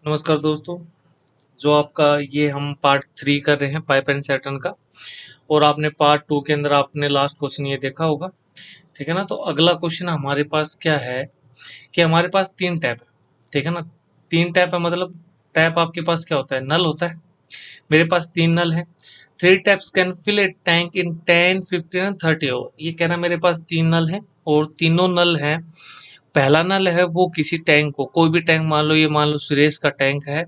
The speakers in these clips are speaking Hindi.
नमस्कार दोस्तों। जो आपका ये हम पार्ट 3 कर रहे हैं पाइप एंड सैटर्न का। और आपने पार्ट 2 के अंदर आपने लास्ट क्वेश्चन ये देखा होगा, ठीक है ना। तो अगला क्वेश्चन हमारे पास क्या है कि हमारे पास 3 टैप है, ठीक है ना। 3 टैप है मतलब टैप आपके पास क्या होता है, नल होता है। मेरे पास 3 नल है। 3 taps can fill a tank in 10, 15 and 30 hours. ये कह रहा है मेरे पास 3 नल है और तीनों नल हैं। पहला नल है वो किसी टैंक को, कोई भी टैंक मान लो, ये मान लो सुरेश का टैंक है,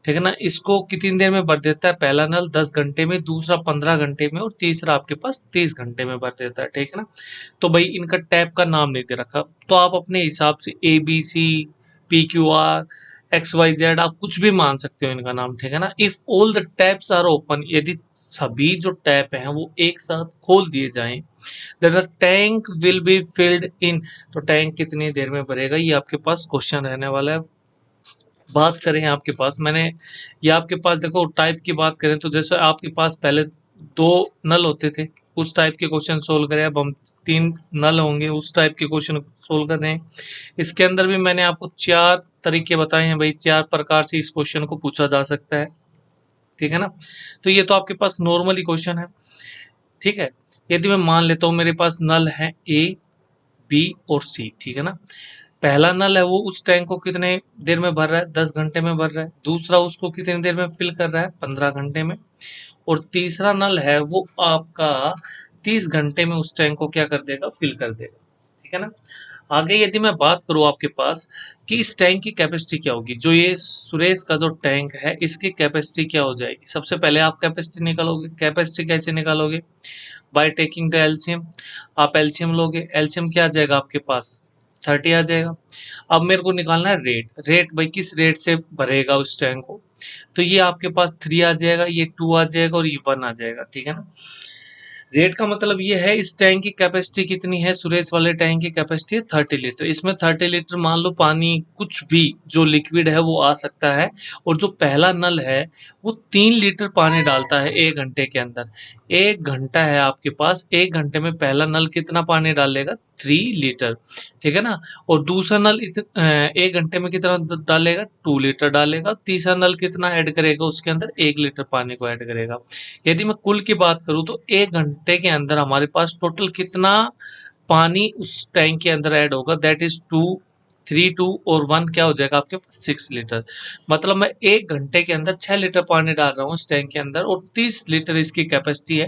ठीक है ना। इसको कितनी देर में भर देता है, पहला नल 10 घंटे में, दूसरा 15 घंटे में और तीसरा आपके पास 30 घंटे में भर देता है, ठीक है ना। तो भाई इनका टैप का नाम नहीं दे रखा, तो आप अपने हिसाब से ABC, PQR, XYZ आप कुछ भी मान सकते हो इनका नाम, ठीक है ना। If all the taps are open, यदि सभी जो टैप हैं वो एक साथ खोल दिए जाएं, then the tank will be filled in. तो टैंक कितनी देर में भरेगा, ये आपके पास क्वेश्चन रहने वाला है। बात करें आपके पास, मैंने ये आपके पास देखो टाइप की बात करें तो जैसे आपके पास पहले 2 नल होते थे, उस टाइप के क्वेश्चन सोल्व करें। अब हम 3 नल होंगे, उस टाइप के क्वेश्चन सोल्व कर रहे हैं। इसके अंदर भी मैंने आपको 4 तरीके बताए हैं भाई, 4 प्रकार से इस क्वेश्चन को पूछा जा सकता है, ठीक है ना। तो ये तो आपके पास नॉर्मली क्वेश्चन है, ठीक है। यदि मैं मान लेता हूँ मेरे पास नल है A, B और C, ठीक है ना। पहला नल है वो उस टैंक को कितने देर में भर रहा है, 10 घंटे में भर रहा है। दूसरा उसको कितनी देर में फिल कर रहा है, 15 घंटे में। और तीसरा नल है वो आपका 30 घंटे में उस टैंक को क्या कर देगा, फिल कर देगा, ठीक है ना। आगे यदि मैं बात करूं आपके पास कि इस टैंक की कैपेसिटी क्या होगी, जो ये सुरेश का जो टैंक है इसकी कैपेसिटी क्या हो जाएगी। सबसे पहले आप कैपेसिटी निकालोगे। कैपेसिटी कैसे निकालोगे, बाय टेकिंग द एलसीएम। आप एलसीएम लोगे, एलसीएम क्या आ जाएगा आपके पास, 30 आ जाएगा। अब मेरे को निकालना है रेट। रेट भाई किस रेट से भरेगा उस टैंक को, तो ये आपके पास 3 आ जाएगा, ये 2 आ जाएगा और ये 1 आ जाएगा, ठीक है ना। रेट का मतलब ये है इस टैंक की कैपेसिटी कितनी है, सुरेश वाले टैंक की कैपेसिटी है 30 लीटर। इसमें 30 लीटर मान लो पानी कुछ भी जो लिक्विड है वो आ सकता है। और जो पहला नल है वो 3 लीटर पानी डालता है 1 घंटे के अंदर। 1 घंटा है आपके पास, 1 घंटे में पहला नल कितना पानी डालेगा, 3 लीटर, ठीक है ना। और दूसरा नल 1 घंटे में कितना डालेगा, 2 लीटर डालेगा। तीसरा नल कितना ऐड करेगा उसके अंदर, 1 लीटर पानी को ऐड करेगा। यदि मैं कुल की बात करूं तो 1 घंटे के अंदर हमारे पास टोटल कितना पानी उस टैंक के अंदर ऐड होगा, दैट इज 2 और 1 क्या हो जाएगा आपके पास, 6 लीटर। मतलब मैं 1 घंटे के अंदर 6 लीटर पानी डाल रहा हूँ इस टैंक के अंदर और 30 लीटर इसकी कैपेसिटी है।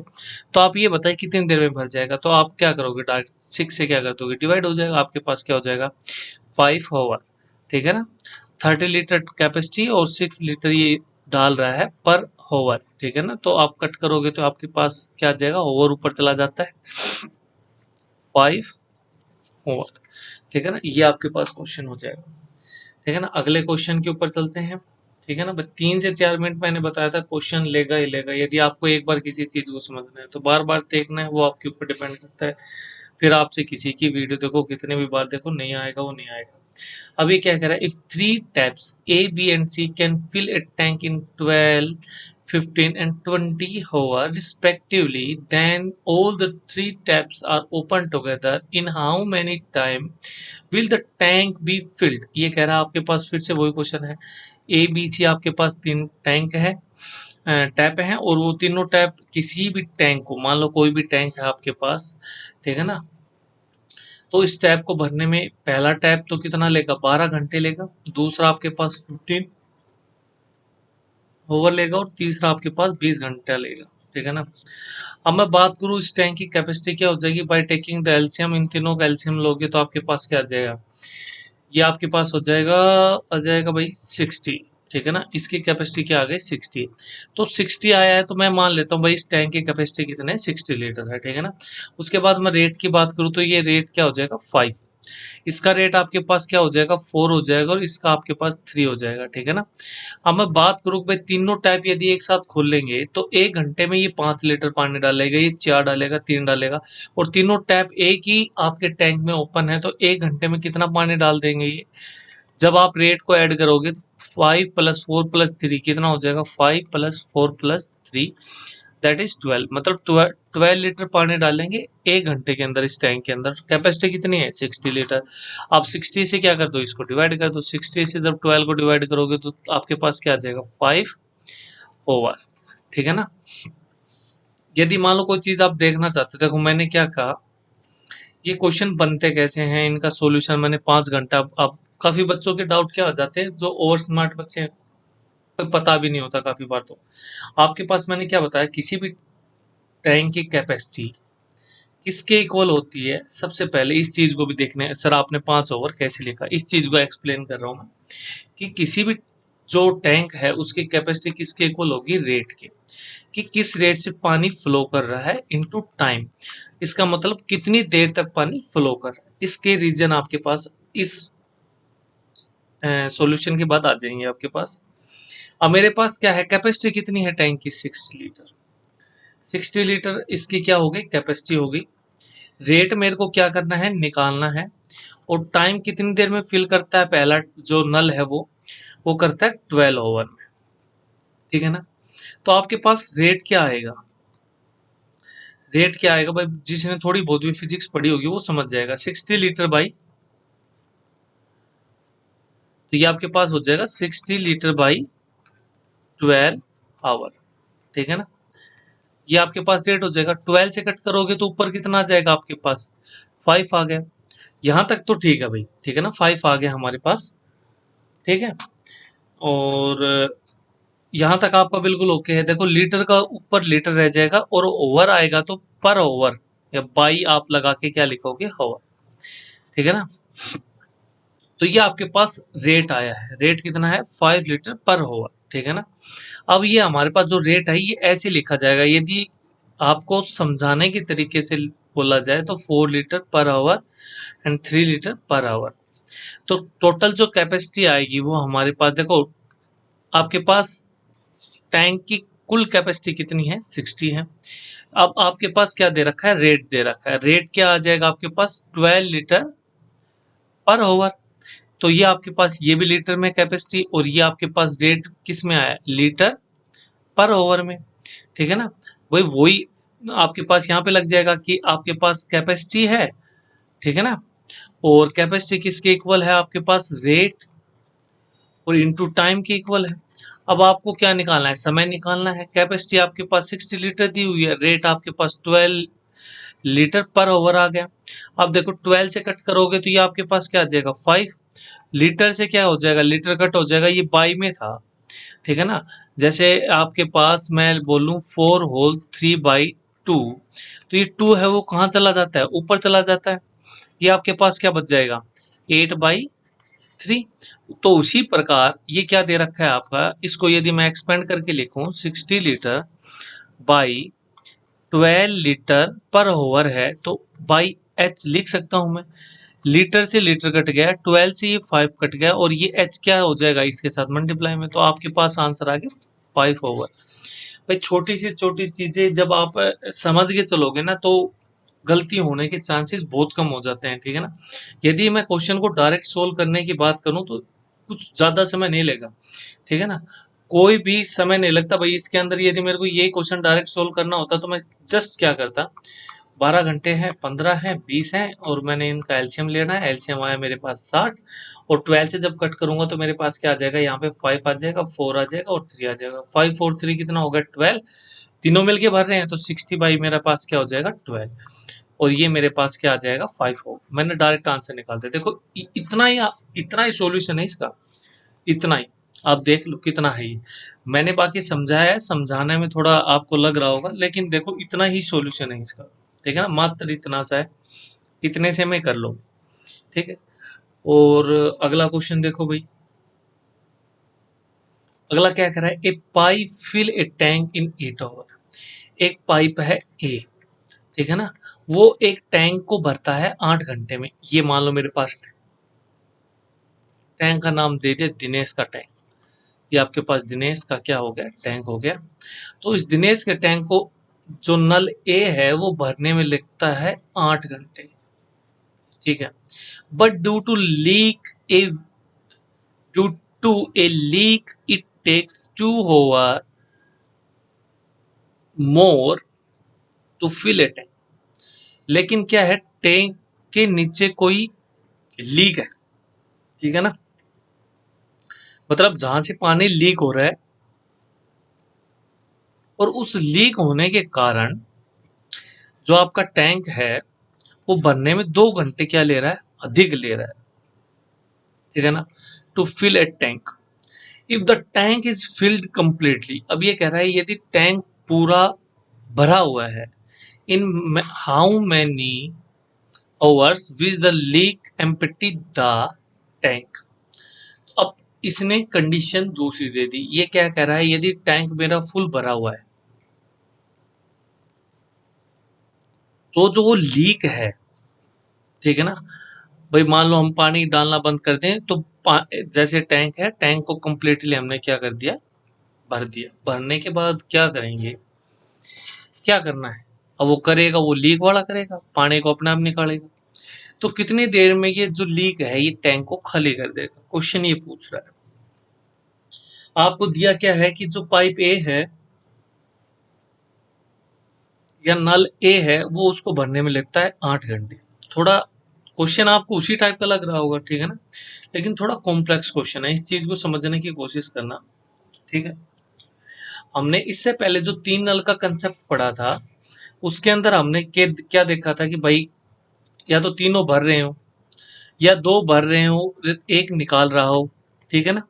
तो आप ये बताइए कितनी देर में भर जाएगा। तो आप क्या करोगे, डायरेक्ट 6 से क्या कर दोगे, डिवाइड हो जाएगा। आपके पास क्या हो जाएगा, 5 आवर, ठीक है ना। 30 लीटर कैपेसिटी और 6 लीटर ये डाल रहा है पर होवर, ठीक है ना। तो आप कट करोगे तो आपके पास क्या आ जाएगा, ओवर ऊपर चला जाता है, 5 ओवर, ठीक है ना। ये आपके पास क्वेश्चन हो जाएगा, ठीक है ना। अगले क्वेश्चन के ऊपर चलते हैं, ठीक है ना। 3 से 4 मिनट मैंने बताया था क्वेश्चन लेगा ही लेगा। यदि आपको एक बार किसी चीज को समझना है तो बार बार देखना है, वो आपके ऊपर डिपेंड करता है। फिर आपसे किसी की वीडियो देखो, कितने भी बार देखो, नहीं आएगा वो नहीं आएगा। अब ये क्या कह रहा है, if 3 taps A, B and C can fill a tank in 12, 15 and 20 hour respectively, then all the 3 taps are open together, in how many time will the tank be filled। ये कह रहा है आपके पास फिर से वही क्वेश्चन है। ABC आपके पास 3 टैंक है, टैप है, और वो तीनों टैप किसी भी टैंक को, मान लो कोई भी टैंक है आपके पास, ठीक है ना। तो इस टैप को भरने में पहला टैप तो कितना लेगा, 12 घंटे लेगा। दूसरा आपके पास 15 ओवर लेगा और तीसरा आपके पास 20 घंटा लेगा, ठीक है ना। अब मैं बात करूं इस टैंक की कैपेसिटी क्या हो जाएगी, बाय टेकिंग द एलसीएम। इन तीनों का एलसीएम लोगे तो आपके पास क्या आ जाएगा, ये आपके पास हो जाएगा, आ जाएगा भाई 60, ठीक है ना। इसकी कैपेसिटी क्या आ गई, 60। तो 60 आया है तो मैं मान लेता हूँ भाई इस टैंक की कैपेसिटी कितने है, 60 लीटर है, ठीक है ना। उसके बाद मैं रेट की बात करूँ तो ये रेट क्या हो जाएगा, 5। इसका रेट आपके पास क्या हो जाएगा, 4 हो जाएगा और इसका आपके पास 3 हो जाएगा, ठीक है ना। अब मैं बात करूँ भाई तीनों टैप यदि एक साथ खोल लेंगे तो 1 घंटे में ये 5 लीटर पानी डालेगा, ये 4 डालेगा, 3 डालेगा। और तीनों टैप एक ही आपके टैंक में ओपन है तो 1 घंटे में कितना पानी डाल देंगे ये। जब आप रेट को ऐड करोगे तो 5 + 4 + 3 कितना हो जाएगा, 5 + 4 + 3, दैट इज 12, मतलब 12 लीटर पानी डालेंगे 1 घंटे के अंदर इस टैंक के अंदर। कैपेसिटी कितनी है? 60 लीटर। आप 60 से क्या कर दो, इसको डिवाइड कर दो। 60 से जब 12 को डिवाइड करोगे तो आपके पास क्या आ जाएगा, 5/। ठीक है ना। यदि मान लो कोई चीज आप देखना चाहते हो, देखो मैंने क्या कहा, ये क्वेश्चन बनते कैसे हैं, इनका सॉल्यूशन मैंने 5 घंटा। अब काफी बच्चों के डाउट क्या हो जाते हैं, जो ओवर स्मार्ट बच्चे हैं, कोई पता भी नहीं होता काफी बार। तो आपके पास मैंने क्या बताया, किसी भी टैंक की कैपेसिटी किसके इक्वल होती है। सबसे पहले इस चीज को भी देखने, सर आपने 5 ओवर कैसे लिखा, इस चीज को एक्सप्लेन कर रहा हूं मैं, कि किसी भी जो टैंक है उसकी कैपेसिटी किसके इक्वल होगी, रेट के, कि किस रेट से पानी फ्लो कर रहा है इनटू टाइम। इसका मतलब कितनी देर तक पानी फ्लो कर रहा है। इसके रीजन आपके पास इस सॉल्यूशन के बाद आ जाएंगे आपके पास। अब मेरे पास क्या है, कैपेसिटी कितनी है टैंक की, 60 लीटर। 60 लीटर इसकी क्या होगी, कैपेसिटी होगी। रेट मेरे को क्या करना है, निकालना है। और टाइम कितनी देर में फिल करता है, पहला जो नल है वो करता है 12 ओवर में। ठीक है ना। तो आपके पास रेट क्या आएगा, रेट क्या आएगा भाई, जिसने थोड़ी बहुत भी फिजिक्स पढ़ी होगी वो समझ जाएगा। 60 लीटर बाई, तो ये आपके पास हो जाएगा 60 लीटर बाई 12 आवर। ठीक है ना। ये आपके पास रेट हो जाएगा। 12 से कट करोगे तो ऊपर कितना आ जाएगा आपके पास, 5 आ गया। यहां तक तो ठीक है भाई, ठीक है ना, 5 आ गया हमारे पास। ठीक है। और यहां तक आपका बिल्कुल ओके है। देखो लीटर का ऊपर लीटर रह जाएगा, और ओवर आएगा तो पर ओवर या बाई आप लगा के क्या लिखोगे, ओवर। ठीक है ना। तो ये आपके पास रेट आया है, रेट कितना है, 5 लीटर पर ओवर। ठीक है ना। अब ये हमारे पास जो रेट है ये ऐसे लिखा जाएगा, यदि आपको समझाने के तरीके से बोला जाए तो 4 litre per hour and 3 litre per hour. तो टोटल जो कैपेसिटी आएगी वो हमारे पास, देखो आपके पास टैंक की कुल कैपेसिटी कितनी है, 60 है। अब आपके पास क्या दे रखा है, रेट दे रखा है। रेट क्या आ जाएगा आपके पास, 12 लीटर पर ओवर। तो ये आपके पास ये भी लीटर में कैपेसिटी, और ये आपके पास रेट किस में आया, लीटर पर ओवर में। ठीक है ना। वही वही आपके पास यहाँ पे लग जाएगा कि आपके पास कैपेसिटी है। ठीक है ना। और कैपेसिटी किसके इक्वल है आपके पास, रेट और इनटू टाइम के इक्वल है। अब आपको क्या निकालना है, समय निकालना है। कैपेसिटी आपके पास 60 लीटर दी हुई है, रेट आपके पास 12 लीटर पर ओवर आ गया। अब देखो 12 से कट करोगे तो ये आपके पास क्या आ जाएगा, 5 लीटर से क्या हो जाएगा, लीटर कट हो जाएगा, ये बाई में था। ठीक है ना। जैसे आपके पास मैं बोलूं 4 होल 3/2, तो ये 2 है वो कहाँ चला जाता है, ऊपर चला जाता है। ये आपके पास क्या बच जाएगा, 8/3। तो उसी प्रकार ये क्या दे रखा है आपका, इसको यदि मैं एक्सपेंड करके लिखूं, 60 लीटर बाई 12 लीटर पर ओवर है, तो बाई एच लिख सकता हूं मैं। लीटर से लीटर कट गया, 12 से ये 5 कट गया, और ये एच क्या हो जाएगा इसके साथ मल्टीप्लाई में, तो आपके पास आंसर आ गया 5/। भाई छोटी से छोटी चीजें जब आप समझ के चलोगे ना, तो गलती होने के चांसेस बहुत कम हो जाते हैं। ठीक है ना। यदि मैं क्वेश्चन को डायरेक्ट सोल्व करने की बात करूं तो कुछ ज्यादा समय नहीं लेगा। ठीक है ना। कोई भी समय नहीं लगता भाई इसके अंदर। यदि मेरे को ये क्वेश्चन डायरेक्ट सोल्व करना होता तो मैं जस्ट क्या करता, 12 घंटे हैं, 15 हैं, 20 हैं, और मैंने इनका एलसीएम लेना है। एलसीएम आया मेरे पास 60, और 12 से जब कट करूंगा तो मेरे पास क्या आ जाएगा, यहाँ पे 5 आ जाएगा, 4 आ जाएगा और 3 आ जाएगा। 5 और 3 कितना होगा, 12। तीनों मिलके भर रहे हैं तो 60 बाई मेरे पास क्या हो जाएगा, 12। और ये मेरे पास क्या आ जाएगा, 5 हो। मैंने डायरेक्ट आंसर निकाल दिया। देखो इतना ही सॉल्यूशन है इसका, इतना ही। आप देख लो कितना है ये। मैंने बाकी समझाया है, समझाने में थोड़ा आपको लग रहा होगा, लेकिन देखो इतना ही सॉल्यूशन है इसका। ठीक है ना, मात्र इतना सा है, इतने से में कर लो। ठीक है। और अगला क्वेश्चन देखो भाई, अगला क्या कह रहा है, a pipe fill a tank in 8 hour. एक पाइप है ए, ठीक है ना, वो एक टैंक को भरता है 8 घंटे में। ये मान लो मेरे पास टैंक का नाम दे दिया दिनेश का टैंक। ये आपके पास दिनेश का क्या हो गया, टैंक हो गया। तो इस दिनेश के टैंक को जो नल ए है वो भरने में लगता है 8 घंटे। ठीक है। But due to a leak it takes 2 hours more to fill a tank. लेकिन क्या है, टैंक के नीचे कोई लीक है, ठीक है ना, मतलब जहां से पानी लीक हो रहा है, और उस लीक होने के कारण जो आपका टैंक है वो भरने में 2 घंटे क्या ले रहा है, अधिक ले रहा है, ठीक है ना। To fill a tank, if the tank is filled completely, अब ये कह रहा है यदि टैंक पूरा भरा हुआ है, in how many hours which the leak empty the tank. अब इसने कंडीशन दूसरी दे दी, ये क्या कह रहा है, यदि टैंक मेरा फुल भरा हुआ है तो जो वो लीक है, ठीक है ना, भाई मान लो हम पानी डालना बंद कर दें तो जैसे टैंक है, टैंक को कंप्लीटली हमने क्या कर दिया, भर दिया। भरने के बाद क्या करेंगे, क्या करना है, अब वो करेगा, वो लीक वाला करेगा, पानी को अपने आप निकालेगा। तो कितनी देर में ये जो लीक है ये टैंक को खाली कर देगा, क्वेश्चन ये पूछ रहा है। आपको दिया क्या है कि जो पाइप ए है या नल ए है वो उसको भरने में लगता है 8 घंटे। थोड़ा क्वेश्चन आपको उसी टाइप का लग रहा होगा, ठीक है ना, लेकिन थोड़ा कॉम्प्लेक्स क्वेश्चन है, इस चीज को समझने की कोशिश करना, ठीक है। हमने इससे पहले जो 3 नल का कंसेप्ट पढ़ा था उसके अंदर हमने क्या देखा था कि भाई या तो तीनों भर रहे हो, या 2 भर रहे हो, एक निकाल रहा हो, ठीक है ना,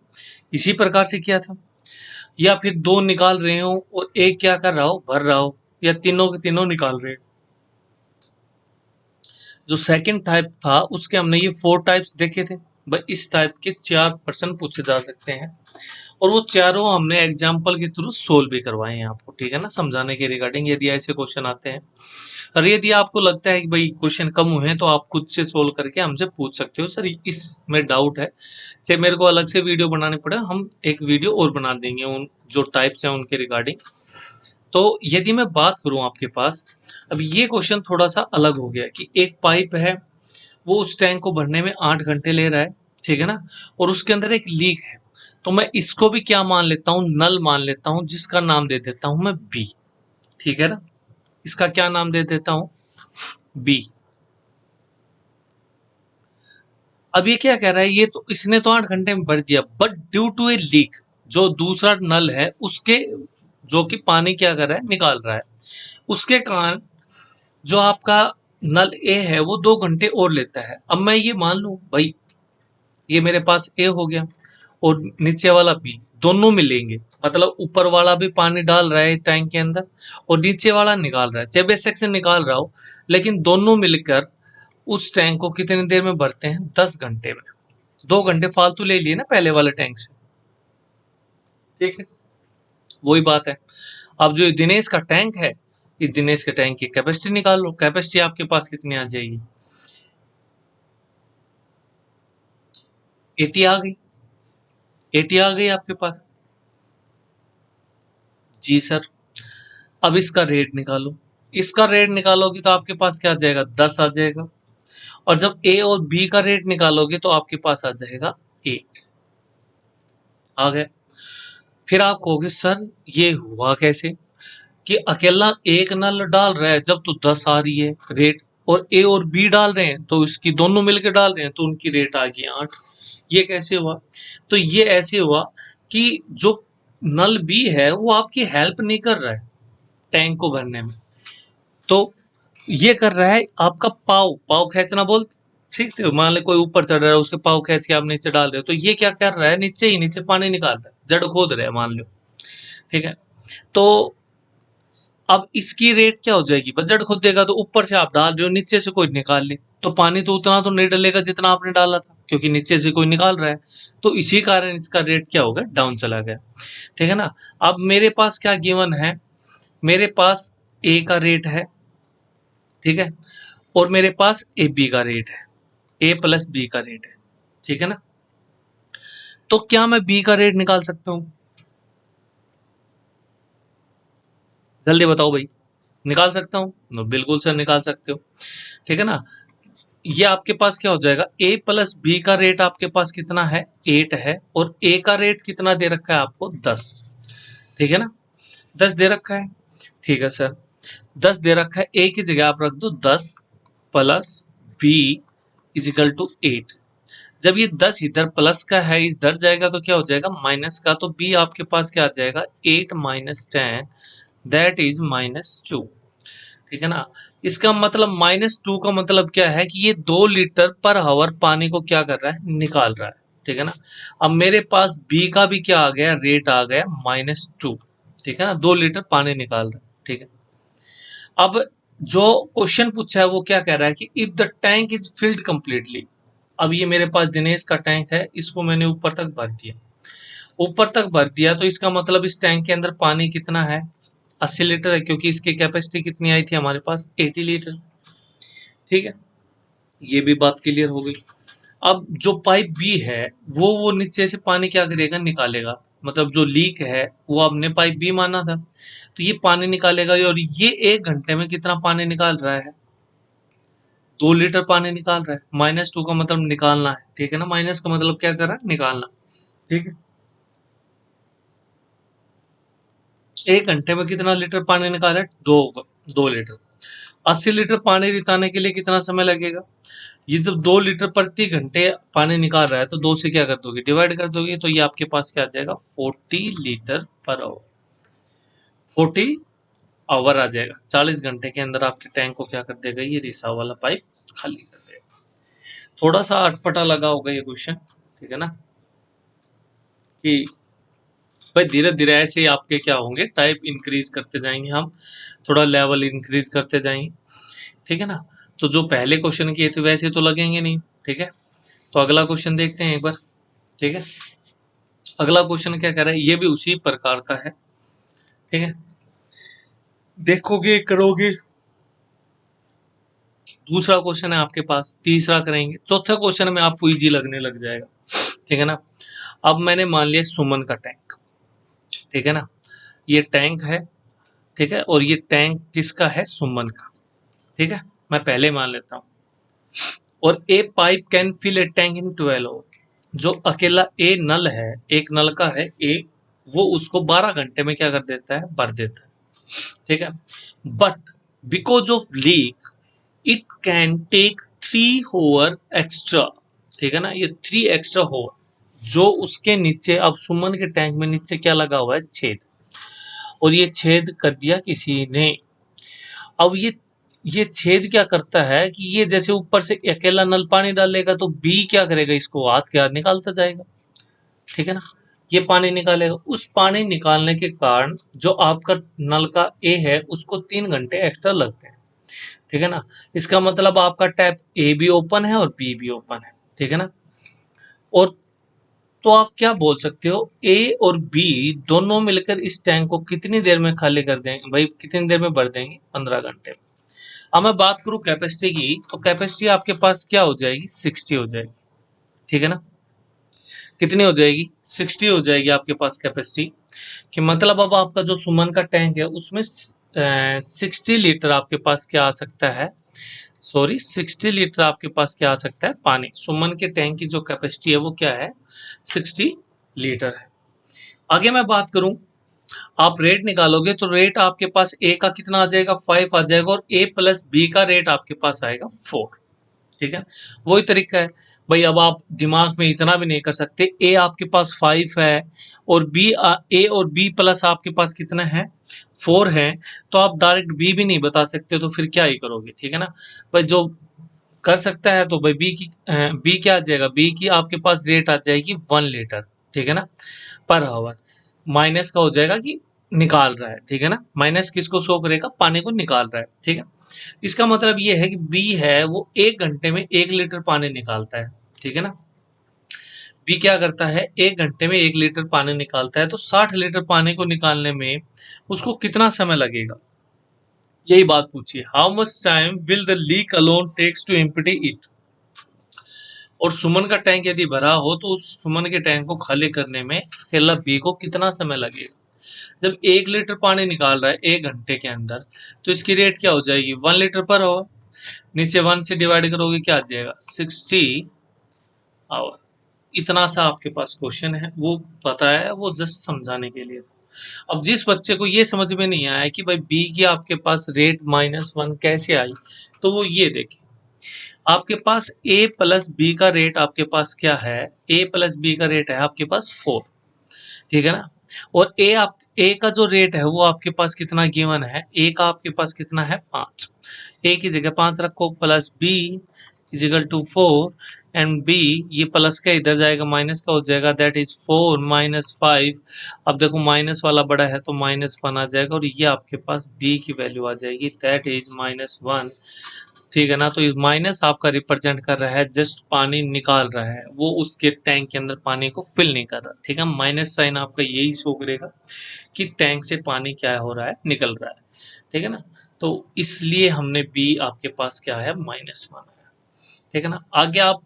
इसी प्रकार से किया था। या फिर 2 निकाल रहे हो और एक क्या कर रहा हो, भर रहा हो, या तीनों के तीनों निकाल रहे हो। जो सेकंड टाइप था उसके हमने ये 4 टाइप्स देखे थे। भाई इस टाइप के 4 प्रश्न पूछे जा सकते हैं, और वो चारों हमने एग्जाम्पल के थ्रू सोल्व भी करवाए हैं आपको, ठीक है ना, समझाने के रिगार्डिंग, यदि ऐसे क्वेश्चन आते हैं। और यदि आपको लगता है कि भाई क्वेश्चन कम हुए हैं तो आप खुद से सोल्व करके हमसे पूछ सकते हो, सर इसमें डाउट है, चाहे मेरे को अलग से वीडियो बनानी पड़े, हम एक वीडियो और बना देंगे उन जो टाइप्स हैं उनके रिगार्डिंग। तो यदि मैं बात करूं आपके पास, अब ये क्वेश्चन थोड़ा सा अलग हो गया कि एक पाइप है, वो उस टैंक को भरने में 8 घंटे ले रहा है, ठीक है ना, और उसके अंदर एक लीक है। तो मैं इसको भी क्या मान लेता हूँ, नल मान लेता हूँ, जिसका नाम दे देता हूँ मैं बी, ठीक है ना, इसका क्या नाम दे देता हूँ, बी। अब ये क्या कह रहा है, ये तो इसने तो 8 घंटे में भर दिया, but due to a leak, जो दूसरा नल है उसके, जो कि पानी क्या कर रहा है, निकाल रहा है, उसके कारण जो आपका नल ए है वो 2 घंटे और लेता है। अब मैं ये मान लूं भाई ये मेरे पास ए हो गया और नीचे वाला बी, दोनों मिलेंगे, मतलब ऊपर वाला भी पानी डाल रहा है टैंक के अंदर और नीचे वाला निकाल रहा है, चाहे बेशक से निकाल रहा हो, लेकिन दोनों मिलकर उस टैंक को कितनी देर में भरते हैं, 10 घंटे में। 2 घंटे फालतू ले लिए ना पहले वाले टैंक से, ठीक है, वही बात है। अब जो दिनेश का टैंक है, इस दिनेश के टैंक की कैपेसिटी निकाल लो, कैपेसिटी आपके पास कितनी आ जाएगी, 80 आ गई, 80 आ गई आपके पास, जी सर। अब इसका रेट निकालो, इसका रेट निकालोगे तो आपके पास क्या आ जाएगा, 10 आ जाएगा, और जब ए और बी का रेट निकालोगे तो आपके पास आ जाएगा 8, आ गया। फिर आप कहोगे सर ये हुआ कैसे, कि अकेला एक नल डाल रहा है जब तो 10 आ रही है रेट, और ए और बी डाल रहे हैं तो इसकी दोनों मिलकर डाल रहे हैं तो उनकी रेट आ गई 8, ये कैसे हुआ, तो ये ऐसे हुआ कि जो नल बी है वो आपकी हेल्प नहीं कर रहा है टैंक को भरने में, तो ये कर रहा है आपका पाव पाव खींचना बोल, ठीक है, मान ले कोई ऊपर चढ़ रहा है उसके पाव खींच के आप नीचे डाल रहे हो, तो ये क्या कर रहा है, नीचे ही नीचे पानी निकाल रहा है, जड़ खोद रहा है मान लो, ठीक है। तो अब इसकी रेट क्या हो जाएगी, बजट खुद देगा, तो ऊपर से आप डाल रहे हो, नीचे से कोई निकाल ले तो पानी तो उतना तो नहीं डलेगा जितना आपने डाला था, क्योंकि नीचे से कोई निकाल रहा है, तो इसी कारण इसका रेट क्या हो गया, डाउन चला गया, ठीक है ना। अब मेरे पास क्या गिवन है, मेरे पास ए का रेट है, ठीक है, और मेरे पास ए बी का रेट है, ए प्लस बी का रेट है, ठीक है ना। तो क्या मैं बी का रेट निकाल सकता हूं, जल्दी बताओ भाई, निकाल सकता हूँ, बिल्कुल सर निकाल सकते हो, ठीक है ना। ये आपके पास क्या हो जाएगा, ए प्लस बी का रेट आपके पास कितना है, 8 है, और ए का रेट कितना दे रखा है आपको, 10, ठीक है ना, 10 दे रखा है। ठीक है सर, 10 दे रखा है, ए की जगह आप रख दो 10 प्लस बी इजिकल टू 8। जब ये 10 इधर प्लस का है इधर जाएगा तो क्या हो जाएगा माइनस का, तो बी आपके पास क्या आ जाएगा 8 माइनस 10 दैट इज -2। ठीक है ना, इसका मतलब -2 का मतलब क्या है कि ये 2 लीटर पर आवर पानी को क्या कर रहा है निकाल रहा है। ठीक है ना, अब मेरे पास बी का भी क्या आ गया रेट आ गया -2। ठीक है ना, 2 लीटर पानी निकाल रहा है। ठीक है, अब जो क्वेश्चन पूछा है वो क्या कह रहा है कि if the tank is filled completely. अब ये मेरे पास दिनेश का टैंक है, इसको मैंने ऊपर तक भर दिया, ऊपर तक भर दिया तो इसका मतलब इस टैंक के अंदर पानी कितना है 80 लीटर है, क्योंकि इसकी कैपेसिटी कितनी आई थी हमारे पास 80 लीटर। ठीक है, ये भी बात क्लियर हो गई। अब जो पाइप बी है वो नीचे से पानी क्या करेगा निकालेगा, मतलब जो लीक है वो आपने पाइप बी माना था, तो ये पानी निकालेगा और ये 1 घंटे में कितना पानी निकाल रहा है 2 लीटर पानी निकाल रहा है। -2 का मतलब निकालना है। ठीक है ना, माइनस का मतलब क्या कर रहा है निकालना। ठीक है, 1 घंटे में कितना लीटर पानी निकाल रहा है 2 लीटर। 80 लीटर पानी रिसाने के लिए कितना समय लगेगा, ये जब 2 लीटर प्रति घंटे पानी निकाल रहा है तो 2 से क्या कर दोगे डिवाइड कर दोगे, तो ये आपके पास क्या आ जाएगा 40 लीटर पर आवर। 40 आवर आ जाएगा, 40 घंटे के अंदर आपके टैंक को क्या कर देगा ये रिसाव वाला पाइप खाली कर देगा। थोड़ा सा अटपटा लगा होगा ये क्वेश्चन। ठीक है ना, कि भाई धीरे धीरे ऐसे ही आपके क्या होंगे टाइप इंक्रीज करते जाएंगे हम, थोड़ा लेवल इंक्रीज करते जाएंगे। ठीक है ना, तो जो पहले क्वेश्चन किए थे वैसे तो लगेंगे नहीं। ठीक है, तो अगला क्वेश्चन देखते हैं एक बार। ठीक है, अगला क्वेश्चन क्या कह रहा है, ये भी उसी प्रकार का है। ठीक है, देखोगे करोगे। दूसरा क्वेश्चन है आपके पास, तीसरा करेंगे, चौथे क्वेश्चन में आपको इजी लगने लग जाएगा। ठीक है ना, अब मैंने मान लिया सुमन का टैंक। ठीक है ना, ये टैंक है। ठीक है, और ये टैंक किसका है सुमन का। ठीक है, मैं पहले मान लेता हूँ। और a pipe can fill a tank in 12 hour. जो अकेला ए नल है, एक नल का है ए, वो उसको 12 घंटे में क्या कर देता है भर देता है। ठीक है, but because of leak it can take 3 hour extra. ठीक है ना, ये 3 एक्स्ट्रा होवर जो उसके नीचे, अब सुमन के टैंक में नीचे क्या लगा हुआ है छेद, और ये छेद कर दिया किसी ने। अब ये छेद क्या करता है कि ये जैसे ऊपर से अकेला नल पानी डालेगा तो बी क्या करेगा इसको हाथ के हाथ निकालता जाएगा। ठीक है ना, ये पानी निकालेगा, उस पानी निकालने के कारण जो आपका नल का ए है उसको 3 घंटे एक्स्ट्रा लगते हैं। ठीक है ना, इसका मतलब आपका टैप ए भी ओपन है और बी भी ओपन है। ठीक है ना, और तो आप क्या बोल सकते हो ए और बी दोनों मिलकर इस टैंक को कितनी देर में खाली कर देंगे भाई, कितनी देर में भर देंगे 15 घंटे में। अब मैं बात करूं कैपेसिटी की, तो कैपेसिटी आपके पास क्या हो जाएगी 60 हो जाएगी। ठीक है ना, कितनी हो जाएगी 60 हो जाएगी आपके पास कैपेसिटी, कि मतलब अब आपका जो सुमन का टैंक है उसमें 60 लीटर आपके पास क्या आ सकता है, सॉरी 60 लीटर आपके पास क्या आ सकता है पानी। सुमन के टैंक की जो कैपेसिटी है वो क्या है 60 लीटर है। आगे मैं बात करूं, आप रेट निकालोगे तो रेट आपके पास ए का कितना आ जाएगा 5 आ जाएगा, और ए प्लस बी का रेट आपके पास आएगा 4। ठीक है, वही तरीका है भाई। अब आप दिमाग में इतना भी नहीं कर सकते, ए आपके पास 5 है और बी, ए और बी प्लस आपके पास कितना है 4 है, तो आप डायरेक्ट बी भी नहीं बता सकते, तो फिर क्या ही करोगे। ठीक है ना भाई, जो कर सकता है तो भाई बी क्या आ जाएगा, बी की आपके पास रेट आ जाएगी 1 लीटर। ठीक है ना, पर आवर। माइनस का हो जाएगा कि निकाल रहा है। ठीक है ना, माइनस किसको शो करेगा पानी को निकाल रहा है। ठीक है, इसका मतलब ये है कि बी है वो 1 घंटे में 1 लीटर पानी निकालता है। ठीक है ना, बी क्या करता है 1 घंटे में 1 लीटर पानी निकालता है, तो 60 लीटर पानी को निकालने में उसको कितना समय लगेगा, यही बात पूछिए। How much time will the leak alone takes to empty it. और सुमन का टैंक यदि भरा हो तो उस सुमन के टैंक को खाली करने में अकेला बी को कितना समय लगेगा। जब 1 लीटर पानी निकाल रहा है 1 घंटे के अंदर, तो इसकी रेट क्या हो जाएगी 1 लीटर पर आवर। नीचे 1 से डिवाइड करोगे क्या आ जाएगा 60 आवर। इतना सा आपके पास क्वेश्चन है, वो पता है वो जस्ट समझाने के लिए। अब जिस बच्चे को ये समझ में नहीं आया कि भाई बी की आपके पास रेट -1 कैसे आई, तो वो ये देखे, आपके पास ए प्लस बी का रेट आपके पास क्या है, ए प्लस बी का रेट है आपके पास 4, ठीक है ना। और ए का जो रेट है वो आपके पास कितना गिवन है, ए का आपके पास कितना है 5, ए की जगह 5 रखो, plus B is equal to 4 and B, ये प्लस का इधर जाएगा माइनस का हो जाएगा, दैट इज 4 माइनस 5। अब देखो माइनस वाला बड़ा है तो -1 आ जाएगा और ये आपके पास डी की वैल्यू आ जाएगी, दैट इज -1, ठीक है ना। तो इस माइनस आपका रिप्रेजेंट कर रहा है जस्ट पानी निकाल रहा है, वो उसके टैंक के अंदर पानी को फिल नहीं कर रहा, ठीक है। माइनस साइन आपका यही शो करेगा कि टैंक से पानी क्या हो रहा है, निकल रहा है, ठीक है ना। तो इसलिए हमने बी आपके पास क्या है -1 है, ठीक है ना। आगे आप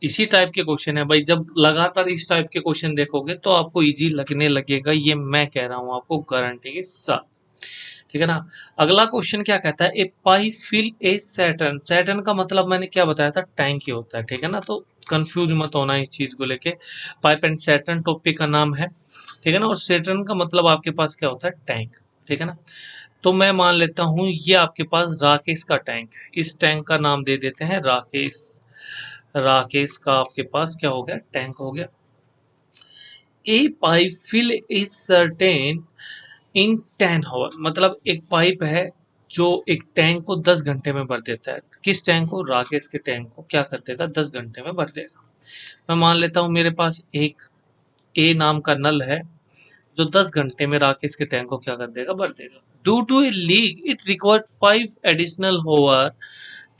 इसी टाइप के क्वेश्चन है भाई, जब लगातार इस टाइप के क्वेश्चन देखोगे तो आपको इजी लगने लगेगा, ये मैं कह रहा हूं आपको गारंटी के साथ, ठीक है ना। अगला क्वेश्चन क्या कहता है, ए पाई फिल ए सैटर्न, सैटर्न का मतलब मैंने क्या बताया था, टैंक ही होता है, ठीक है ना। तो कंफ्यूज मत होना इस चीज को लेके, पाइप एंड सैटर्न टॉपिक का नाम है, ठीक है ना। और सैटर्न का मतलब आपके पास क्या होता है, टैंक, ठीक है ना। तो मैं मान लेता हूं ये आपके पास राकेश का टैंक है, इस टैंक का नाम दे देते हैं राकेश, राकेश का आपके पास क्या हो गया, टैंक हो गया। A pipe fill is certain in 10 hour, मतलब एक पाइप है जो एक टैंक को 10 घंटे में भर देता है, किस टैंक को, राकेश के टैंक को क्या कर देगा, 10 घंटे में भर देगा। मैं मान लेता हूं मेरे पास एक ए नाम का नल है जो 10 घंटे में राकेश के टैंक को क्या कर देगा, भर देगा। Due to a leak it required 5 additional hour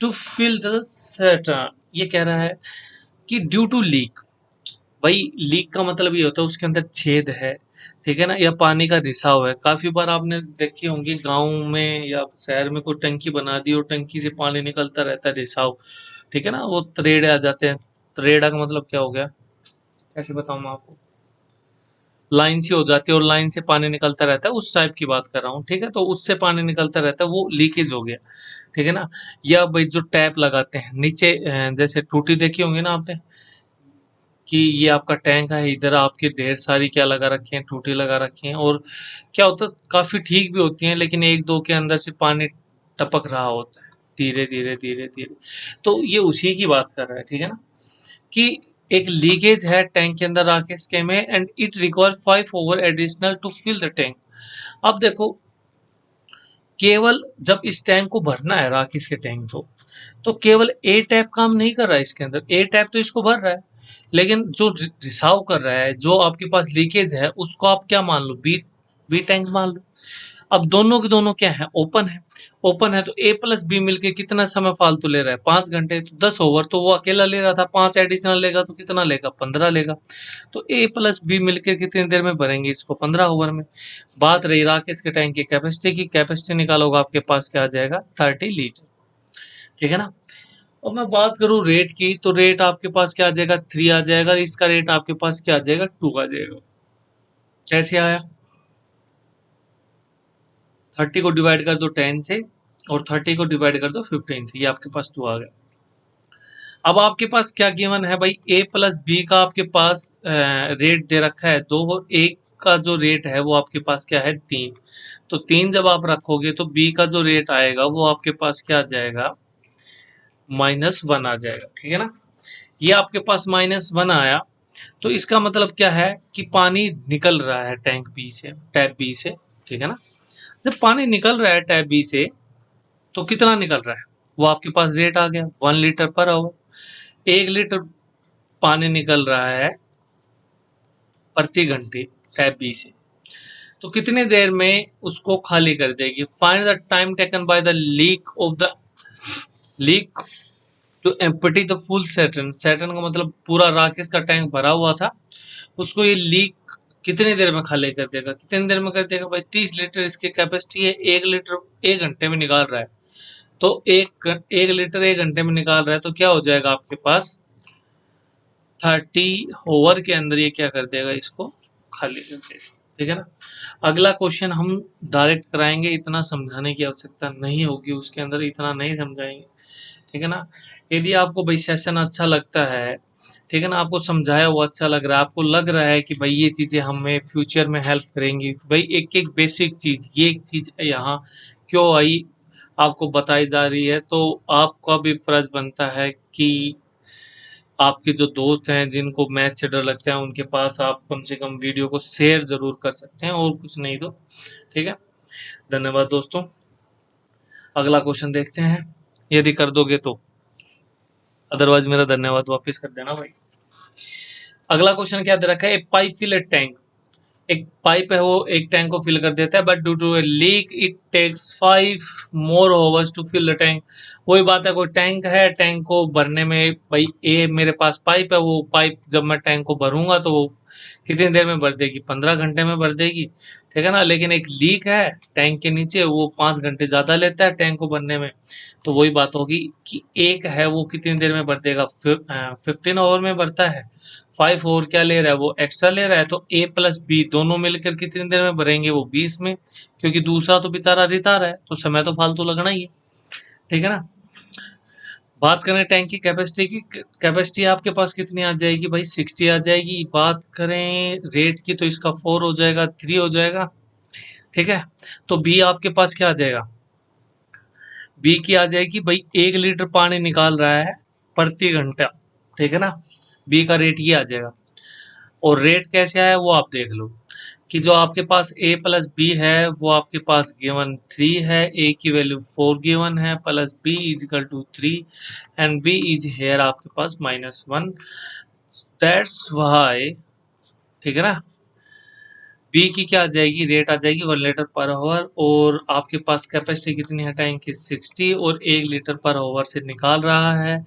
to fill the cistern, ये कह रहा है कि ड्यू टू लीक, भाई लीक का मतलब ये होता है उसके अंदर छेद है, ठीक है ना, या पानी का रिसाव है। काफी बार आपने देखी होंगी गांव में या शहर में कोई टंकी बना दी और टंकी से पानी निकलता रहता है, रिसाव, ठीक है ना, वो तरेड़े आ जाते हैं। तरेड़ा का मतलब क्या हो गया, कैसे बताऊं मैं आपको, लाइन सी हो जाती है और लाइन से पानी निकलता रहता है, उस टाइप की बात कर रहा हूँ, ठीक है। तो उससे पानी निकलता रहता है, वो लीकेज हो गया, ठीक है ना। या भाई जो टैप लगाते हैं नीचे, जैसे टूटी देखी होंगी ना आपने, कि ये आपका टैंक है, इधर आपके ढेर सारी क्या लगा रखी हैं, टूटी लगा रखी हैं, और क्या होता है काफी ठीक भी होती हैं, लेकिन एक दो के अंदर से पानी टपक रहा होता है धीरे धीरे धीरे धीरे। तो ये उसी की बात कर रहा है, ठीक है ना, कि एक लीकेज है टैंक के अंदर राकेश के में and it require 5 hours additional to fill the tank. अब देखो, केवल जब इस टैंक को भरना है राकेश के टैंक को, तो केवल ए टैप काम नहीं कर रहा है इसके अंदर, ए टैप तो इसको भर रहा है, लेकिन जो रिसाव कर रहा है, जो आपके पास लीकेज है, उसको आप क्या मान लो, बी बी टैंक मान लो। अब दोनों के दोनों क्या है, ओपन है, ओपन है तो ए प्लस बी मिलके कितना समय फालतू ले रहा है, 5 घंटे, तो 10 ओवर तो वो अकेला ले रहा था, 5 एडिशनल लेगा तो कितना लेगा, 15 लेगा। तो ए प्लस बी मिलकर कितनी देर में भरेंगे इसको, 15 ओवर में। बात रही राकेश के टैंक की कैपेसिटी की, कैपेसिटी निकालोगे आपके पास क्या आ जाएगा, 30 लीटर, ठीक है ना। और मैं बात करूं रेट की, तो रेट आपके पास क्या आ जाएगा, 3 आ जाएगा, इसका रेट आपके पास क्या आ जाएगा, 2 आ जाएगा। कैसे आया, 30 को डिवाइड कर दो 10 से और 30 को डिवाइड कर दो 15 से, ये आपके पास 2 आ गया। अब आपके पास क्या गिवन है भाई, ए प्लस बी का आपके पास रेट दे रखा है 2 और एक का जो रेट है वो आपके पास क्या है, 3। तो 3 जब आप रखोगे तो बी का जो रेट आएगा वो आपके पास क्या आ जाएगा, -1 आ जाएगा, ठीक है ना। ये आपके पास -1 आया, तो इसका मतलब क्या है कि पानी निकल रहा है टैंक बी से, टैप बी से, ठीक है ना। जब पानी निकल रहा है टैप बी से, तो कितना निकल रहा है, वो आपके पास रेट आ गया 1 लीटर पर आवर, 1 लीटर पानी निकल रहा है प्रति घंटे टैप बी से, तो कितनी देर में उसको खाली कर देगी। Find the time taken by the leak to empty the full cistern, cistern का मतलब पूरा राकेश का टैंक भरा हुआ था, उसको ये लीक कितनी देर में खाली कर देगा, कितनी देर में कर देगा भाई, 30 लीटर इसकी कैपेसिटी है, 1 लीटर 1 घंटे में निकाल रहा है, तो एक लीटर 1 घंटे में निकाल रहा है, तो क्या हो जाएगा आपके पास, 30 ओवर के अंदर ये क्या कर देगा, इसको खाली कर देगा, ठीक है ना। अगला क्वेश्चन हम डायरेक्ट कराएंगे, इतना समझाने की आवश्यकता नहीं होगी, उसके अंदर इतना नहीं समझाएंगे, ठीक है ना। यदि आपको भाई सेशन अच्छा लगता है, ठीक है ना, आपको समझाया वो अच्छा लग रहा है, आपको लग रहा है कि भाई ये चीजें हमें फ्यूचर में हेल्प करेंगी, भाई एक एक बेसिक चीज, ये एक चीज यहाँ क्यों आई आपको बताई जा रही है, तो आपका भी फर्ज बनता है कि आपके जो दोस्त हैं जिनको मैथ से डर लगता है उनके पास आप कम से कम वीडियो को शेयर जरूर कर सकते हैं, और कुछ नहीं तो ठीक है। धन्यवाद दोस्तों, अगला क्वेश्चन देखते हैं, यदि कर दोगे तो, अदरवाइज मेरा धन्यवाद वापस कर देना भाई। अगला क्वेश्चन क्या दे रखा है, a pipe fill a tank, एक पाइप है वो एक टैंक को फिल कर देता है, but due to a leak it takes 5 more hours to fill the tank. वही बात है, कोई टैंक है, टैंक को भरने में भाई ए मेरे पास पाइप है, वो पाइप जब मैं टैंक को भरूंगा तो वो कितनी देर में भर देगी, 15 घंटे में भर देगी, ठीक है ना। लेकिन एक लीक है टैंक के नीचे, वो 5 घंटे ज्यादा लेता है टैंक को भरने में। तो वही बात होगी कि एक है वो कितनी देर में भर देगा, 15 ओवर में भरता है, 5 ओवर क्या ले रहा है वो एक्स्ट्रा ले रहा है, तो ए प्लस बी दोनों मिलकर कितनी देर में भरेंगे, वो 20 में, क्योंकि दूसरा तो बेचारा रिता रहा है, तो समय तो फालतू लगना ही है, ठीक है ना। बात करें टैंक की कैपेसिटी की, कैपेसिटी आपके पास कितनी आ जाएगी भाई, 60 आ जाएगी। बात करें रेट की तो इसका 4 हो जाएगा, 3 हो जाएगा, ठीक है। तो बी आपके पास क्या आ जाएगा, बी की आ जाएगी भाई 1 लीटर पानी निकाल रहा है प्रति घंटा, ठीक है ना, बी का रेट ये आ जाएगा। और रेट कैसे आया वो आप देख लो, कि जो आपके पास ए प्लस बी है वो आपके पास गिवन 3 है, ए की वैल्यू 4 गिवन है, plus B is equal to 3 and B is here आपके पास -1, दैट्स वाई, ठीक है ना। बी की क्या आ जाएगी, रेट आ जाएगी 1 लीटर पर आवर, और आपके पास कैपेसिटी कितनी है टैंक की 60, और 1 लीटर पर आवर से निकाल रहा है,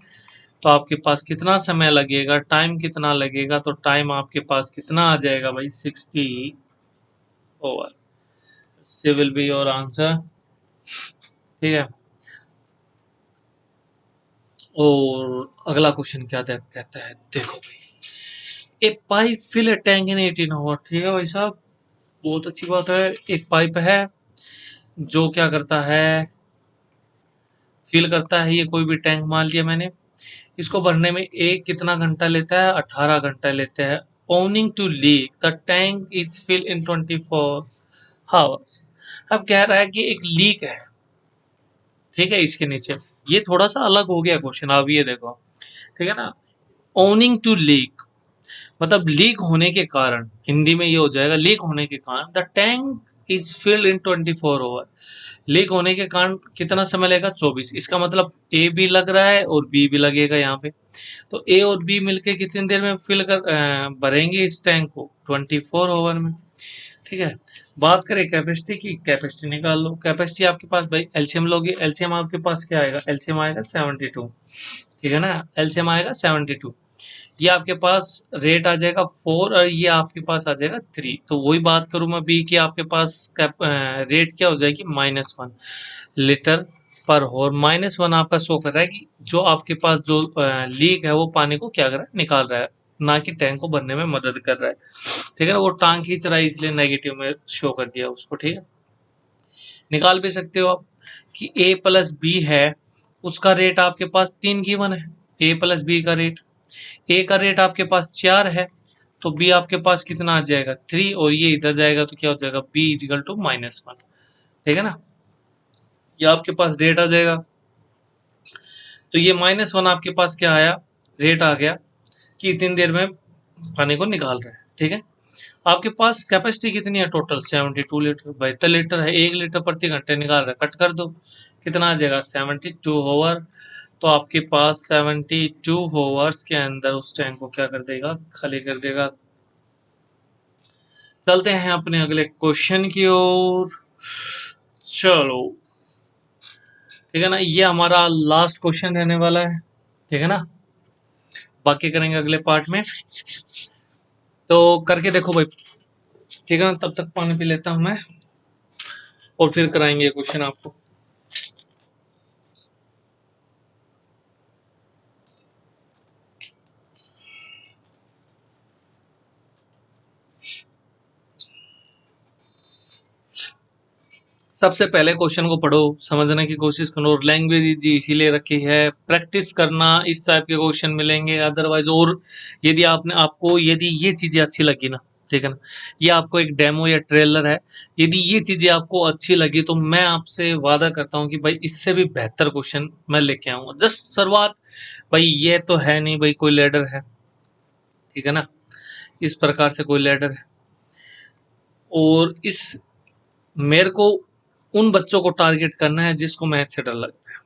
तो आपके पास कितना समय लगेगा, टाइम कितना लगेगा, तो टाइम आपके पास कितना आ जाएगा भाई 60 ओवर, से विल बी योर आंसर, ठीक है। और अगला क्वेश्चन क्या कहता है, देखो भाई, a pipe fill a tank in 18 hour, ठीक है भाई साहब, बहुत अच्छी बात है। एक पाइप है जो क्या करता है, फिल करता है, ये कोई भी टैंक मान लिया मैंने, इसको भरने में एक कितना घंटा लेता है, 18 घंटा लेता है। Owing to leak the tank is fill in 24 hours. अब कह रहा है कि एक लीक है, ठीक है, इसके नीचे, ये थोड़ा सा अलग हो गया क्वेश्चन, अब ये देखो, ठीक है ना। ओनिंग टू लीक मतलब लीक होने के कारण, हिंदी में ये हो जाएगा लीक होने के कारण, the tank is filled in 24 over, leak होने के कारण कितना समय लगेगा, 24, इसका मतलब ए भी लग रहा है और बी भी लगेगा यहाँ पे, तो ए और बी मिलके कितनी देर में फिल कर भरेंगे इस टैंक को, 24 ओवर में, ठीक है। बात करें कैपेसिटी की, कैपेसिटी निकाल लो, कैपेसिटी आपके पास भाई एलसीएम लोगे, एलसीएम आपके पास क्या आएगा, एलसीएम आएगा 72, ठीक है ना, एलसीएम आएगा 72, ये आपके पास रेट आ जाएगा 4 और ये आपके पास आ जाएगा 3, तो वही बात करूं मैं बी की, आपके पास रेट क्या हो जाएगी, -1 लीटर पर आवर, -1 आपका शो कर रहा है कि जो आपके पास जो लीक है वो पानी को क्या कर रहा है, निकाल रहा है, ना कि टैंक को भरने में मदद कर रहा है, ठीक है ना। वो टांग खींच रहा है इसलिए नेगेटिव में शो कर दिया उसको, ठीक है। निकाल भी सकते हो आप कि ए प्लस बी है, उसका रेट आपके पास 3 गिवन है, ए प्लस बी का रेट, ए का रेट आपके पास 4 है, तो बी आपके पास कितना आ जाएगा 3, और ये इधर जाएगा तो क्या हो जाएगा, बी इजिकल टू -1, ठीक है ना, ये आपके पास रेट आ जाएगा। तो ये -1 आपके पास क्या आया, रेट आ गया कि इतनी देर में पानी को निकाल रहा है, ठीक है। आपके पास कैपेसिटी कितनी है टोटल, 72 लीटर, 72 लीटर है, 1 लीटर प्रति घंटे निकाल रहा है, कट कर दो, कितना आ जाएगा 72 ओवर, तो आपके पास 72 ओवर्स के अंदर उस टैंक को क्या कर देगा, खाली कर देगा। चलते हैं अपने अगले क्वेश्चन की ओर, चलो, ठीक है ना, ये हमारा लास्ट क्वेश्चन रहने वाला है, ठीक है ना, बाकी करेंगे अगले पार्ट में, तो करके देखो भाई, ठीक है ना, तब तक पानी पी लेता हूं मैं, और फिर कराएंगे क्वेश्चन आपको। सबसे पहले क्वेश्चन को पढ़ो, समझने की कोशिश करो। लैंग्वेज जी इसीलिए रखी है, प्रैक्टिस करना, इस टाइप के क्वेश्चन मिलेंगे। अदरवाइज और यदि आपको यदि ये चीजें अच्छी लगी ना, ठीक है ना, ये आपको एक डेमो या ट्रेलर है, यदि ये चीजें आपको अच्छी लगी तो मैं आपसे वादा करता हूँ कि भाई इससे भी बेहतर क्वेश्चन मैं लेके आऊंगा। जस्ट शुरुआत, भाई ये तो है नहीं भाई कोई लैडर है, ठीक है ना, इस प्रकार से कोई लैडर है। और इस मेरे को उन बच्चों को टारगेट करना है जिसको मैथ से डर लगता है,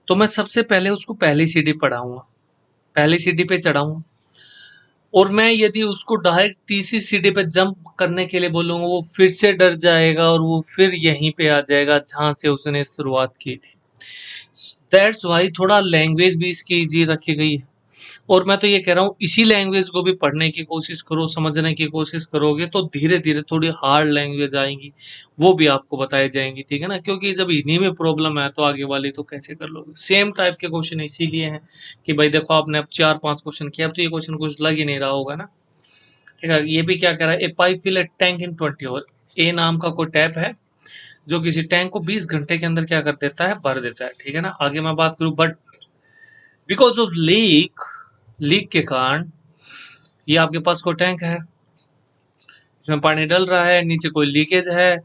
तो मैं सबसे पहले उसको पहली सीढ़ी पढ़ाऊंगा, पहली सीढ़ी पे चढ़ाऊंगा। और मैं यदि उसको डायरेक्ट तीसरी सीढ़ी पे जंप करने के लिए बोलूंगा, वो फिर से डर जाएगा और वो फिर यहीं पे आ जाएगा जहां से उसने शुरुआत की थी। दैट्स वाई थोड़ा लैंग्वेज भी इसकी इजी रखी गई है। और मैं तो ये कह रहा हूँ इसी लैंग्वेज को भी पढ़ने की कोशिश करो, समझने की कोशिश करोगे तो धीरे धीरे थोड़ी हार्ड लैंग्वेज आएंगी, वो भी आपको बताई जाएंगी, ठीक है ना। क्योंकि जब इन्हीं में प्रॉब्लम है तो आगे वाली तो कैसे कर लोगे। सेम टाइप के क्वेश्चन इसीलिए हैं कि भाई देखो आपने अब 4-5 क्वेश्चन किया, अब तो ये क्वेश्चन कुछ लग ही नहीं रहा होगा ना, ठीक है। ये भी क्या कह रहा है, a pipe fill a tank in 20 hour. A नाम का कोई टैप है जो किसी टैंक को 20 घंटे के अंदर क्या कर देता है, भर देता है, ठीक है ना। आगे मैं बात करूं, बट बिकॉज ऑफ लीक के कारण, ये आपके पास कोई टैंक है, इसमें पानी डल रहा है, नीचे कोई लीकेज है,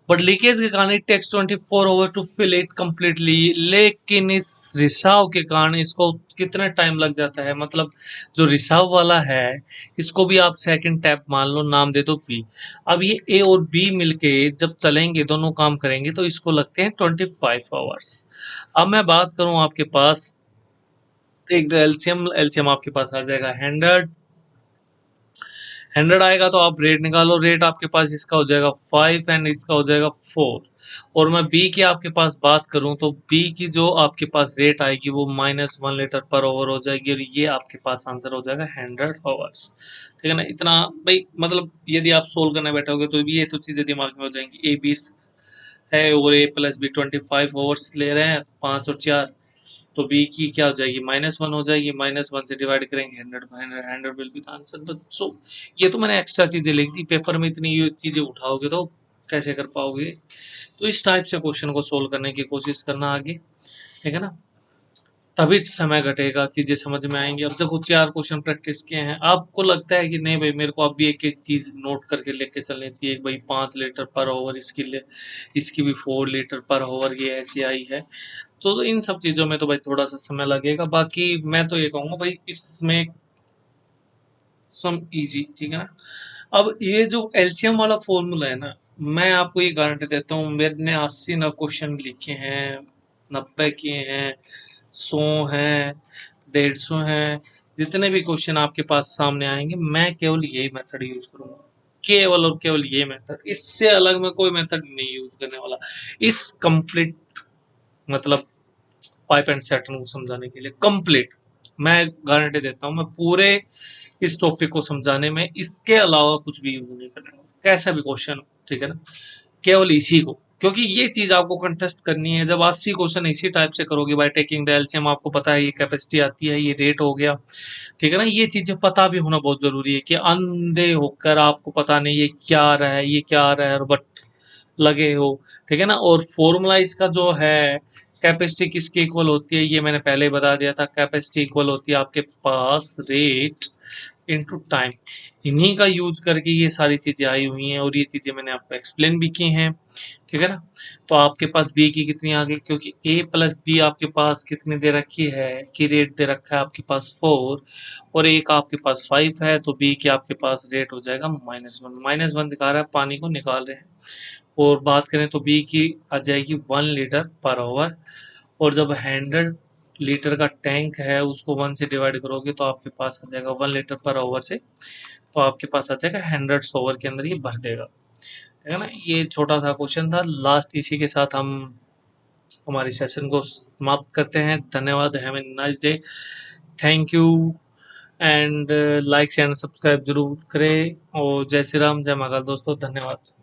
बट लीकेज के कारण it takes 24 hour to fill it completely. लेकिन इस रिसाव के कारण इसको कितना टाइम लग जाता है, मतलब जो रिसाव वाला है इसको भी आप सेकंड टैप मान लो, नाम दे दो बी। अब ये ए और बी मिलके जब चलेंगे, दोनों काम करेंगे, तो इसको लगते हैं 25 आवर्स। अब मैं बात करूं आपके पास एक एलसीएम, एलसीएम आपके पास आ जाएगा 100 आएगा तो आप रेट निकालो, रेट आपके पास इसका हो जाएगा 5 एंड इसका हो जाएगा 4। और मैं बी की आपके पास बात करूं तो बी की जो आपके पास रेट आएगी वो -1 लीटर/ओवर हो जाएगी, और ये आपके पास आंसर हो जाएगा 100 आवर्स, ठीक है ना। इतना भाई, मतलब यदि आप सोल्व करने बैठोगे तो ये तो चीजें दिमाग में हो जाएंगी। ए 20 है और ए प्लस बी 25 आवर्स ले रहे हैं, 5 और 4, तो बी की क्या हो जाएगी, -1 हो जाएगी, -1 से डिवाइड करेंगे 100/100 विल बी द आंसर। तो सो ये तो मैंने एक्स्ट्रा चीजें लिख दी, पेपर में इतनी ये चीजें उठाओगे तो कैसे कर पाओगे। तो इस टाइप से क्वेश्चन को सोल्व करने की कोशिश करना आगे, ठीक है ना, तभी समय घटेगा, चीजें समझ में आएंगी। अब देखो 4 क्वेश्चन प्रैक्टिस किए हैं, आपको लगता है कि नहीं भाई मेरे को अभी एक एक चीज नोट करके लेके चलनी चाहिए, भाई 5 लीटर/ओवर इसकी इसकी भी 4 लीटर/ओवर ये ऐसी आई है। तो इन सब चीजों में तो भाई थोड़ा सा समय लगेगा, बाकी मैं तो ये कहूंगा भाई इट्स मेक सम इजी, ठीक है ना। अब ये जो एलसीएम वाला फॉर्मूला है ना, मैं आपको ये गारंटी देता हूँ, मैंने 80-90 क्वेश्चन लिखे हैं, 90 किए हैं, 100 हैं, 150 हैं, जितने भी क्वेश्चन आपके पास सामने आएंगे मैं केवल यही मेथड यूज करूंगा, केवल और केवल ये मेथड, इससे अलग मैं कोई मेथड नहीं यूज करने वाला इस कंप्लीट, मतलब पाइप एंड सैटर्न को समझाने के लिए कंप्लीट। मैं गारंटी देता हूँ मैं पूरे इस टॉपिक को समझाने में इसके अलावा कुछ भी यूज नहीं करने वाला, कैसा भी क्वेश्चन हो, ठीक है ना, केवल इसी को। क्योंकि ये चीज आपको कंटेस्ट करनी है, जब 80 क्वेश्चन इसी टाइप से करोगे बाय टेकिंग द एलसीएम, आपको पता है ये कैपेसिटी आती है, ये रेट हो गया, ठीक है ना। ये चीजें पता भी होना बहुत जरूरी है कि अंधे होकर आपको पता नहीं ये क्या आ रहा है, ये क्या आ रहा है, बट लगे हो, ठीक है ना। और फॉर्मूला इसका जो है, कैपेसिटी किसकी इक्वल होती है, ये मैंने पहले ही बता दिया था, कैपेसिटी इक्वल होती है आपके पास रेट इनटू टाइम। इन्हीं का यूज करके ये सारी चीजें आई हुई हैं, और ये चीजें मैंने आपको एक्सप्लेन भी की हैं, ठीक है ना। तो आपके पास बी की कितनी आ गई, क्योंकि ए प्लस बी आपके पास कितनी दे रखी है, कि रेट दे रखा है आपके पास 4, और एक आपके पास 5 है, तो बी के आपके पास रेट हो जाएगा -1, -1 दिखा रहा है, पानी को निकाल रहे हैं। और बात करें तो बी की आ जाएगी 1 लीटर/ओवर, और जब 100 लीटर का टैंक है उसको 1 से डिवाइड करोगे तो आपके पास आ जाएगा 1 लीटर/ओवर से, तो आपके पास आ जाएगा 100 ओवर के अंदर ये भर देगा, है ना। ये छोटा सा क्वेश्चन था लास्ट, इसी के साथ हम हमारी सेशन को समाप्त करते हैं। धन्यवाद, have a nice day, thank you, and like share subscribe जरूर करें, और जय श्री राम, जय महाकाल दोस्तों, धन्यवाद।